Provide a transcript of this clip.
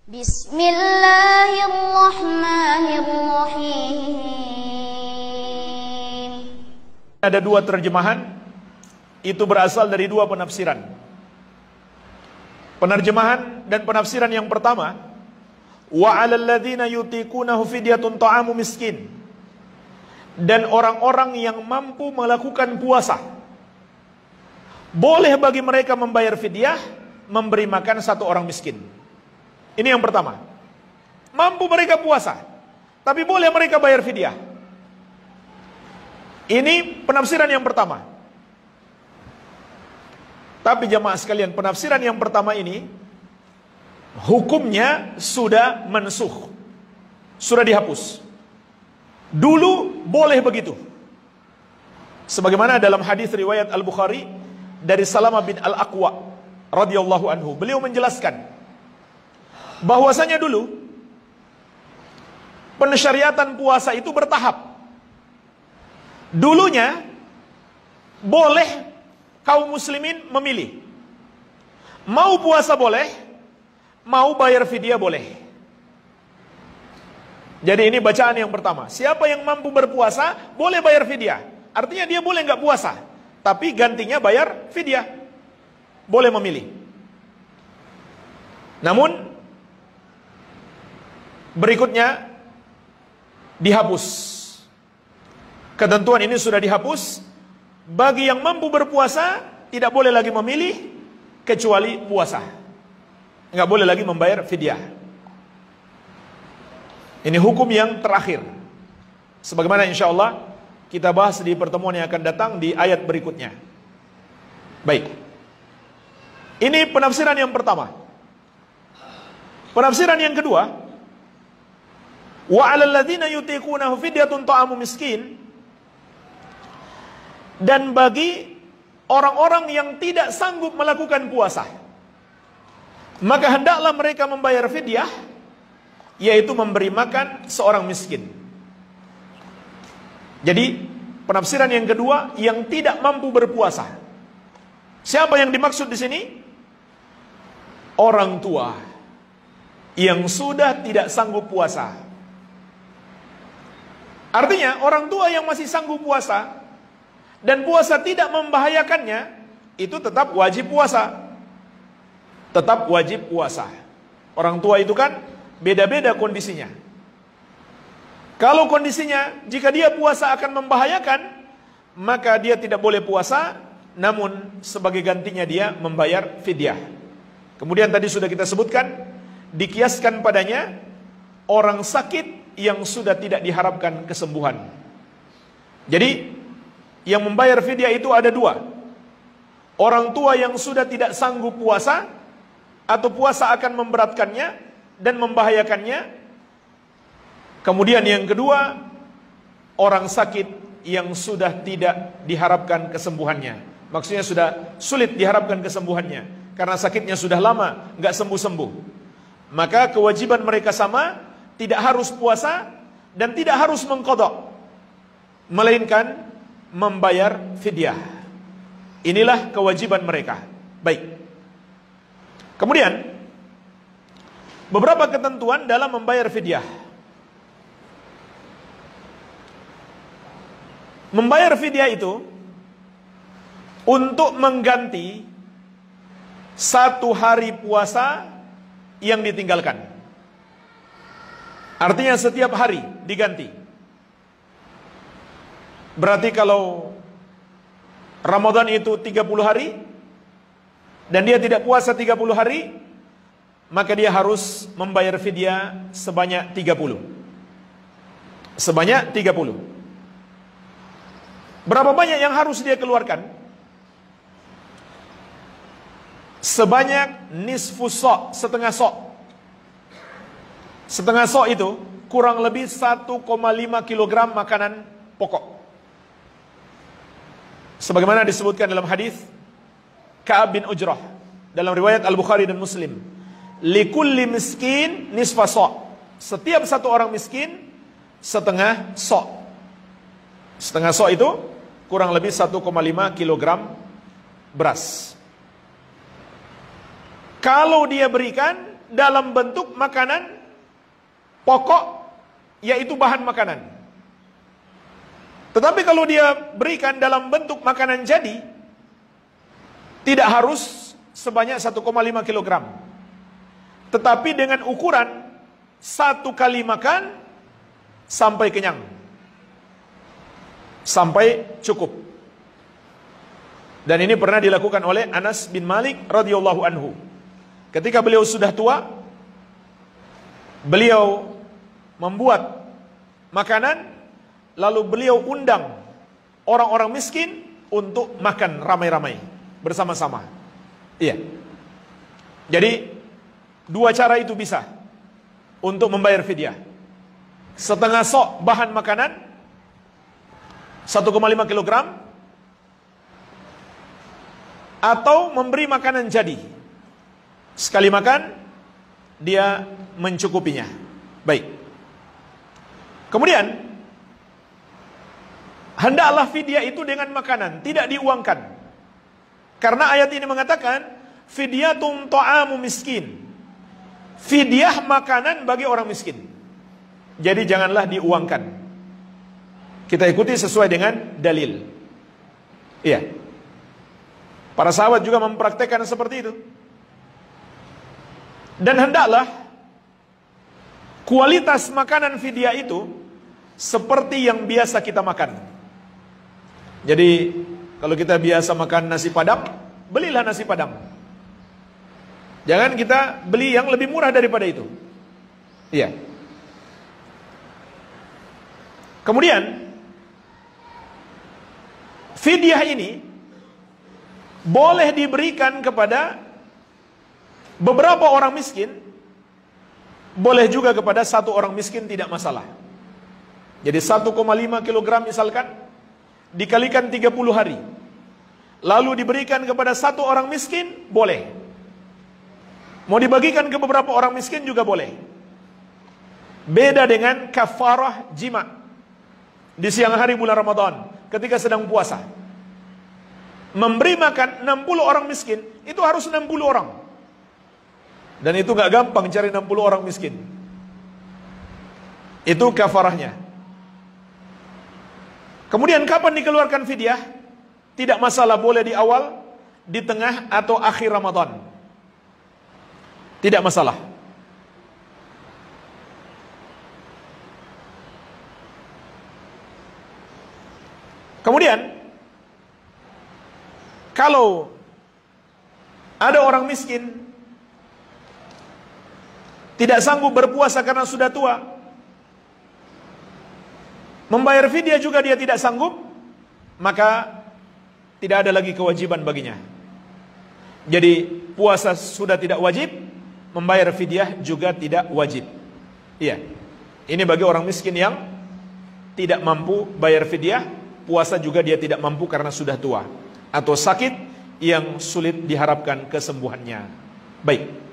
Bismillahirrahmanirrahim. Ada dua terjemahan, itu berasal dari dua penafsiran. Penerjemahan dan penafsiran yang pertama, wa 'alal ladzina yutiqunahu fidyatun ta'amu miskin. Dan orang-orang yang mampu melakukan puasa, boleh bagi mereka membayar fidyah, memberi makan satu orang miskin. Ini yang pertama. Mampu mereka puasa, tapi boleh mereka bayar fidyah. Ini penafsiran yang pertama. Tapi jamaah sekalian, penafsiran yang pertama ini hukumnya sudah mansuh, sudah dihapus. Dulu boleh begitu. Sebagaimana dalam hadis riwayat Al-Bukhari dari Salamah bin Al-Aqwa radhiyallahu anhu, beliau menjelaskan bahwasanya dulu pensyariatan puasa itu bertahap. Dulunya boleh kaum muslimin memilih, mau puasa boleh, mau bayar fidyah boleh. Jadi ini bacaan yang pertama, siapa yang mampu berpuasa boleh bayar fidyah. Artinya dia boleh nggak puasa, tapi gantinya bayar fidyah. Boleh memilih. Namun berikutnya dihapus. Ketentuan ini sudah dihapus. Bagi yang mampu berpuasa tidak boleh lagi memilih kecuali puasa. Nggak boleh lagi membayar fidyah. Ini hukum yang terakhir. Sebagaimana insya Allah kita bahas di pertemuan yang akan datang di ayat berikutnya. Baik. Ini penafsiran yang pertama. Penafsiran yang kedua, wa 'alal ladzina yutiqunahu fidyatun ta'amu miskin. Dan bagi orang-orang yang tidak sanggup melakukan puasa, maka hendaklah mereka membayar fidyah, yaitu memberi makan seorang miskin. Jadi penafsiran yang kedua, yang tidak mampu berpuasa. Siapa yang dimaksud di sini? Orang tua yang sudah tidak sanggup puasa. Artinya orang tua yang masih sanggup puasa dan puasa tidak membahayakannya, itu tetap wajib puasa. Tetap wajib puasa. Orang tua itu kan beda-beda kondisinya. Kalau kondisinya jika dia puasa akan membahayakan, maka dia tidak boleh puasa, namun sebagai gantinya dia membayar fidyah. Kemudian tadi sudah kita sebutkan, dikiaskan padanya orang sakit yang sudah tidak diharapkan kesembuhan. Jadi yang membayar fidyah itu ada dua. Orang tua yang sudah tidak sanggup puasa, atau puasa akan memberatkannya dan membahayakannya. Kemudian yang kedua, orang sakit yang sudah tidak diharapkan kesembuhannya. Maksudnya sudah sulit diharapkan kesembuhannya, karena sakitnya sudah lama nggak sembuh-sembuh. Maka kewajiban mereka sama, tidak harus puasa dan tidak harus mengqadha, melainkan membayar fidyah. Inilah kewajiban mereka. Baik. Kemudian beberapa ketentuan dalam membayar fidyah. Membayar fidyah itu untuk mengganti satu hari puasa yang ditinggalkan. Artinya setiap hari diganti. Berarti kalau Ramadan itu 30 hari dan dia tidak puasa 30 hari, maka dia harus membayar fidyah sebanyak 30. Sebanyak 30. Berapa banyak yang harus dia keluarkan? Sebanyak nisfu so', setengah so'. Setengah so' itu kurang lebih 1,5 kilogram makanan pokok. Sebagaimana disebutkan dalam hadis Ka'ab bin Ujrah dalam riwayat Al-Bukhari dan Muslim, likulli miskin nisfa so'. Setiap satu orang miskin setengah so'. Setengah so' itu kurang lebih 1,5 kilogram beras. Kalau dia berikan dalam bentuk makanan pokok, yaitu bahan makanan. Tetapi kalau dia berikan dalam bentuk makanan jadi, tidak harus sebanyak 1,5 kilogram. Tetapi dengan ukuran 1 kali makan sampai kenyang, sampai cukup. Dan ini pernah dilakukan oleh Anas bin Malik radhiyallahu anhu. Ketika beliau sudah tua, beliau membuat makanan, lalu beliau undang orang-orang miskin untuk makan ramai-ramai bersama-sama. Iya. Jadi dua cara itu bisa untuk membayar fidyah. Setengah sok bahan makanan 1,5 kilogram, atau memberi makanan jadi. Sekali makan dia mencukupinya. Baik. Kemudian hendaklah fidyah itu dengan makanan, tidak diuangkan. Karena ayat ini mengatakan fidyatun ta'amu miskin. Fidyah makanan bagi orang miskin. Jadi janganlah diuangkan. Kita ikuti sesuai dengan dalil. Iya. Para sahabat juga mempraktekkan seperti itu. Dan hendaklah kualitas makanan fidyah itu seperti yang biasa kita makan. Jadi kalau kita biasa makan nasi padang, belilah nasi padang. Jangan kita beli yang lebih murah daripada itu. Iya. Kemudian fidyah ini boleh diberikan kepada beberapa orang miskin, boleh juga kepada satu orang miskin, tidak masalah. Jadi 1,5 kilogram misalkan dikalikan 30 hari, lalu diberikan kepada satu orang miskin, boleh. Mau dibagikan ke beberapa orang miskin juga boleh. Beda dengan kafarah jima di siang hari bulan Ramadan ketika sedang puasa. Memberi makan 60 orang miskin, itu harus 60 orang. Dan itu gak gampang cari 60 orang miskin. Itu kafarahnya. Kemudian kapan dikeluarkan fidyah? Tidak masalah, boleh di awal, di tengah, atau akhir Ramadan. Tidak masalah. Kemudian kalau ada orang miskin tidak sanggup berpuasa karena sudah tua, membayar fidyah juga dia tidak sanggup, maka tidak ada lagi kewajiban baginya. Jadi puasa sudah tidak wajib, membayar fidyah juga tidak wajib. Iya. Ini bagi orang miskin yang tidak mampu bayar fidyah, puasa juga dia tidak mampu karena sudah tua atau sakit yang sulit diharapkan kesembuhannya. Baik.